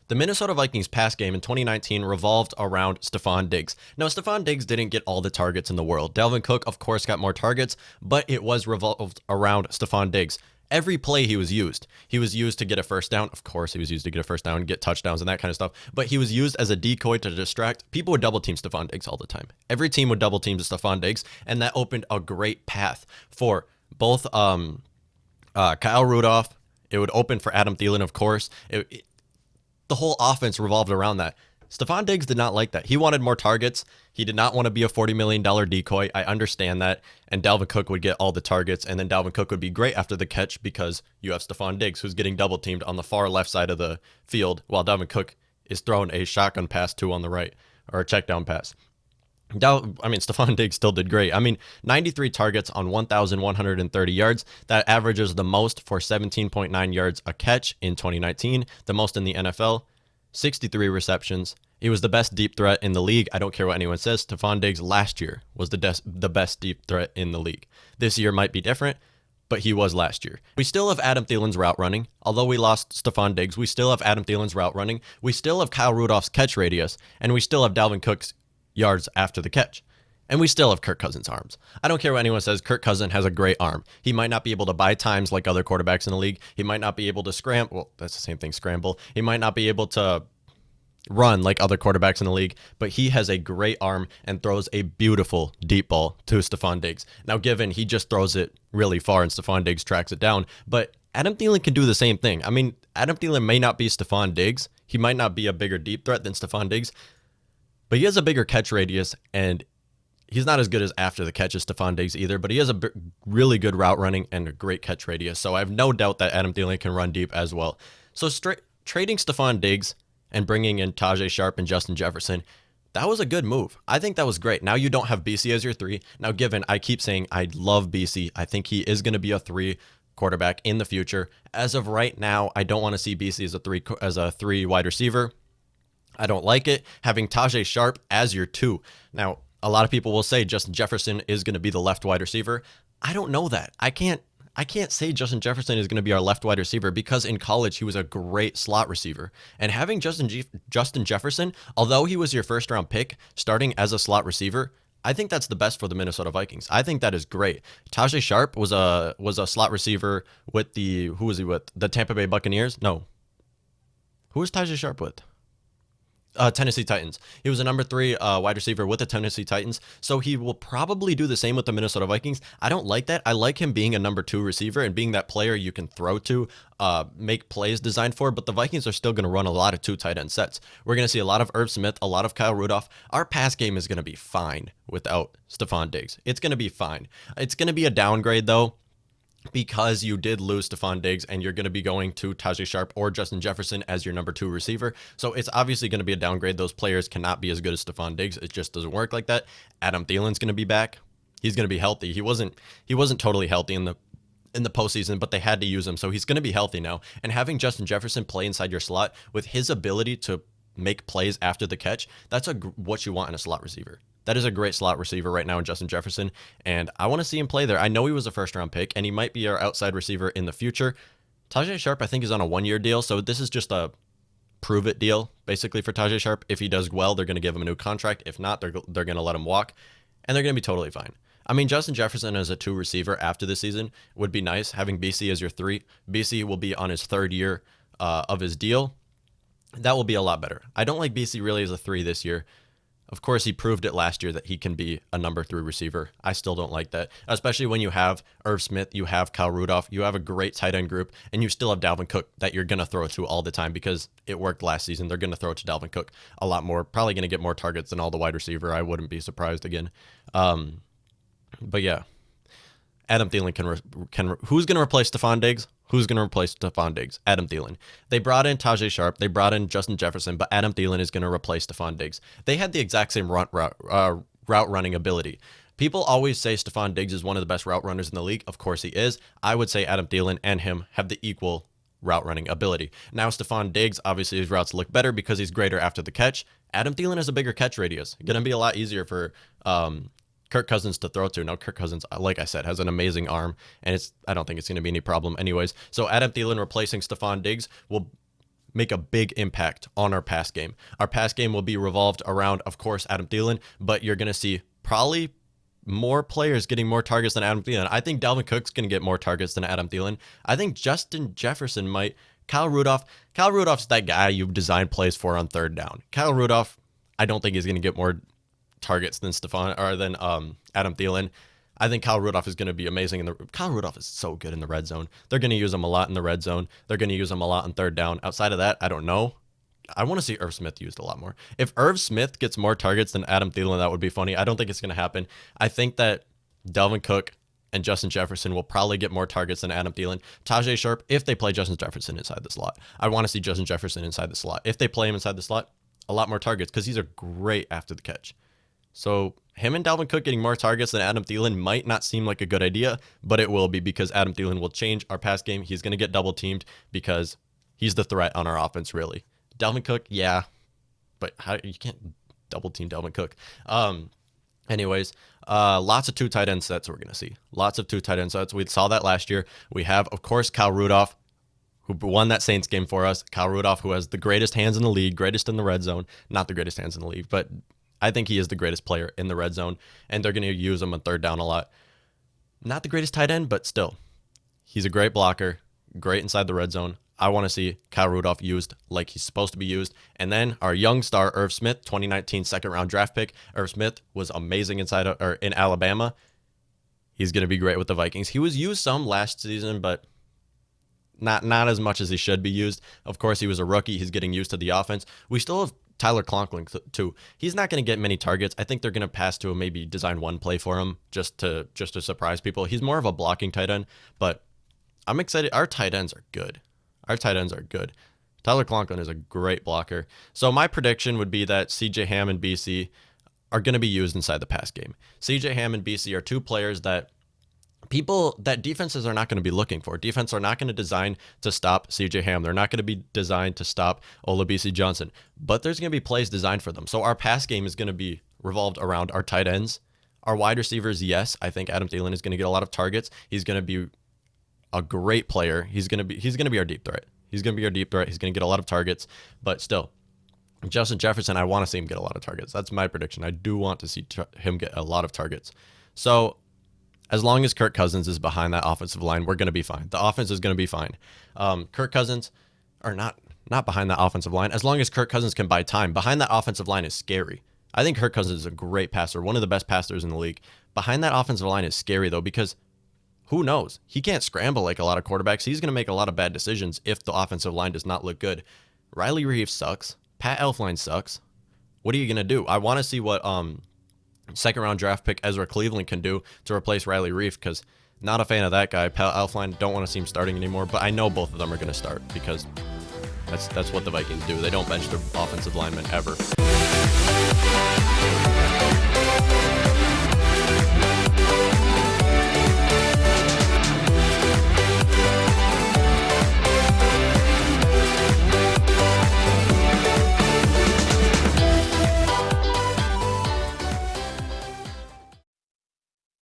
The Minnesota Vikings pass game in 2019 revolved around Stephon Diggs. Now, Stephon Diggs didn't get all the targets in the world. Dalvin Cook, of course, got more targets, but it was revolved around Stephon Diggs. Every play he was used. He was used to get a first down. Of course, he was used to get a first down, get touchdowns and that kind of stuff. But he was used as a decoy to distract. People would double team Stephon Diggs all the time. Every team would double team Stephon Diggs, and that opened a great path for both Kyle Rudolph. It would open for Adam Thielen, of course. The whole offense revolved around that. Stephon Diggs did not like that. He wanted more targets. He did not want to be a $40 million decoy. I understand that. And Dalvin Cook would get all the targets, and then Dalvin Cook would be great after the catch because you have Stephon Diggs, who's getting double teamed on the far left side of the field, while Dalvin Cook is throwing a shotgun pass to on the right, or a check down pass. Stephon Diggs still did great. 93 targets on 1,130 yards. That averages the most for 17.9 yards a catch in 2019, the most in the NFL. 63 receptions. He was the best deep threat in the league. I don't care what anyone says. Stephon Diggs last year was the best deep threat in the league. This year might be different, but he was last year. We still have Adam Thielen's route running. Although we lost Stephon Diggs, we still have Adam Thielen's route running. We still have Kyle Rudolph's catch radius, and we still have Dalvin Cook's yards after the catch. And we still have Kirk Cousins' arms. I don't care what anyone says. Kirk Cousins has a great arm. He might not be able to buy times like other quarterbacks in the league. He might not be able to scramble. Well, that's the same thing, scramble. He might not be able to run like other quarterbacks in the league, but he has a great arm and throws a beautiful deep ball to Stephon Diggs. Now, given he just throws it really far and Stephon Diggs tracks it down, but Adam Thielen can do the same thing. Adam Thielen may not be Stephon Diggs. He might not be a bigger deep threat than Stephon Diggs, but he has a bigger catch radius, and he's not as good as after the catch as Stephon Diggs either, but he has a really good route running and a great catch radius. So I have no doubt that Adam Thielen can run deep as well. So trading Stephon Diggs and bringing in Tajay Sharp and Justin Jefferson, that was a good move. I think that was great. Now you don't have BC as your 3. Now, given I keep saying I love BC, I think he is going to be a 3 quarterback in the future. As of right now, I don't want to see BC as a 3 wide receiver. I don't like it. Having Tajay Sharp as your 2. Now, a lot of people will say Justin Jefferson is going to be the left wide receiver. I don't know that. I can't say Justin Jefferson is going to be our left wide receiver because in college he was a great slot receiver. And having Justin Jefferson, although he was your first round pick, starting as a slot receiver, I think that's the best for the Minnesota Vikings. I think that is great. Tajay Sharp was a slot receiver with who was he with? The Tampa Bay Buccaneers? No. Who was Tajay Sharp with? Tennessee Titans. He was a number 3 wide receiver with the Tennessee Titans, so he will probably do the same with the Minnesota Vikings. I don't like that. I like him being a number 2 receiver and being that player you can throw to, make plays designed for, but the Vikings are still going to run a lot of 2 tight end sets. We're going to see a lot of Irv Smith, a lot of Kyle Rudolph. Our pass game is going to be fine without Stephon Diggs. It's going to be fine. It's going to be a downgrade, though, because you did lose Stephon Diggs and you're going to be going to Tajay Sharp or Justin Jefferson as your number 2 receiver. So it's obviously going to be a downgrade. Those players cannot be as good as Stephon Diggs. It just doesn't work like that. Adam Thielen's going to be back. He's going to be healthy. He wasn't totally healthy in the postseason, but they had to use him. So he's going to be healthy now. And having Justin Jefferson play inside your slot with his ability to make plays after the catch, that's what you want in a slot receiver. That is a great slot receiver right now in Justin Jefferson, and I want to see him play there. I know he was a first-round pick, and he might be our outside receiver in the future. Tajay Sharp, I think, is on a 1-year deal, so this is just a prove-it deal, basically, for Tajay Sharp. If he does well, they're going to give him a new contract. If not, they're going to let him walk, and they're going to be totally fine. Justin Jefferson as a 2 receiver after this season would be nice. Having BC as your 3. BC will be on his 3rd year of his deal. That will be a lot better. I don't like BC really as a 3 this year. Of course, he proved it last year that he can be a number 3 receiver. I still don't like that, especially when you have Irv Smith, you have Kyle Rudolph, you have a great tight end group, and you still have Dalvin Cook that you're going to throw to all the time because it worked last season. They're going to throw it to Dalvin Cook a lot more, probably going to get more targets than all the wide receiver. I wouldn't be surprised again. But yeah, Adam Thielen can who's going to replace Stephon Diggs? Who's going to replace Stephon Diggs? Adam Thielen. They brought in Tajay Sharp. They brought in Justin Jefferson, but Adam Thielen is going to replace Stephon Diggs. They had the exact same route running ability. People always say Stephon Diggs is one of the best route runners in the league. Of course he is. I would say Adam Thielen and him have the equal route running ability. Now Stephon Diggs, obviously his routes look better because he's greater after the catch. Adam Thielen has a bigger catch radius. Going to be a lot easier for Kirk Cousins to throw to. Now, Kirk Cousins, like I said, has an amazing arm, and I don't think it's going to be any problem anyways. So Adam Thielen replacing Stephon Diggs will make a big impact on our pass game. Our pass game will be revolved around, of course, Adam Theilan, but you're going to see probably more players getting more targets than Adam Theilan. I think Dalvin Cook's going to get more targets than Adam Theilan. I think Justin Jefferson might. Kyle Rudolph's that guy you design plays for on third down. Kyle Rudolph, I don't think he's going to get more targets than Adam Theilan. I think Kyle Rudolph is going to be amazing. Kyle Rudolph is so good in the red zone. They're going to use him a lot in the red zone. They're going to use him a lot on third down. Outside of that, I don't know. I want to see Irv Smith used a lot more. If Irv Smith gets more targets than Adam Theilan, that would be funny. I don't think it's going to happen. I think that Dalvin Cook and Justin Jefferson will probably get more targets than Adam Theilan. Tajay Sharp, if they play Justin Jefferson inside the slot. I want to see Justin Jefferson inside the slot. If they play him inside the slot, a lot more targets because these are great after the catch. So him and Dalvin Cook getting more targets than Adam Theilan might not seem like a good idea, but it will be because Adam Theilan will change our pass game. He's going to get double teamed because he's the threat on our offense, really. Dalvin Cook, yeah, but you can't double team Dalvin Cook. Anyways, lots of 2 tight end sets we're going to see. Lots of 2 tight end sets. We saw that last year. We have, of course, Kyle Rudolph, who won that Saints game for us. Kyle Rudolph, who has the greatest hands in the league, greatest in the red zone. Not the greatest hands in the league, but I think he is the greatest player in the red zone, and they're going to use him on third down a lot. Not the greatest tight end, but still, he's a great blocker, great inside the red zone. I want to see Kyle Rudolph used like he's supposed to be used. And then our young star, Irv Smith, 2019 second-round draft pick. Irv Smith was amazing in Alabama. He's going to be great with the Vikings. He was used some last season, but not as much as he should be used. Of course, he was a rookie. He's getting used to the offense. We still have Tyler Conklin, too. He's not going to get many targets. I think they're going to pass to him, maybe design one play for him just to surprise people. He's more of a blocking tight end, but I'm excited. Our tight ends are good. Tyler Conklin is a great blocker. So my prediction would be that CJ Ham and BC are going to be used inside the pass game. CJ Ham and BC are 2 players that defenses are not going to be looking for. Defense are not going to design to stop CJ Ham. They're not going to be designed to stop Olabisi Johnson, but there's going to be plays designed for them. So our pass game is going to be revolved around our tight ends. Our wide receivers, yes, I think Adam Theilan is going to get a lot of targets. He's going to be a great player. He's going to be our deep threat. He's going to get a lot of targets, but still, Justin Jefferson, I want to see him get a lot of targets. That's my prediction. I do want to see him get a lot of targets. So as long as Kirk Cousins is behind that offensive line, we're going to be fine. The offense is going to be fine. Kirk Cousins are not behind that offensive line. As long as Kirk Cousins can buy time, behind that offensive line is scary. I think Kirk Cousins is a great passer, one of the best passers in the league. Behind that offensive line is scary, though, because who knows? He can't scramble like a lot of quarterbacks. He's going to make a lot of bad decisions if the offensive line does not look good. Riley Reeves sucks. Pat Elflein sucks. What are you going to do? I want to see what second-round draft pick Ezra Cleveland can do to replace Riley Reeves, because not a fan of that guy. Pat Elflein, don't want to see him starting anymore, but I know both of them are going to start because that's what the Vikings do. They don't bench their offensive linemen ever.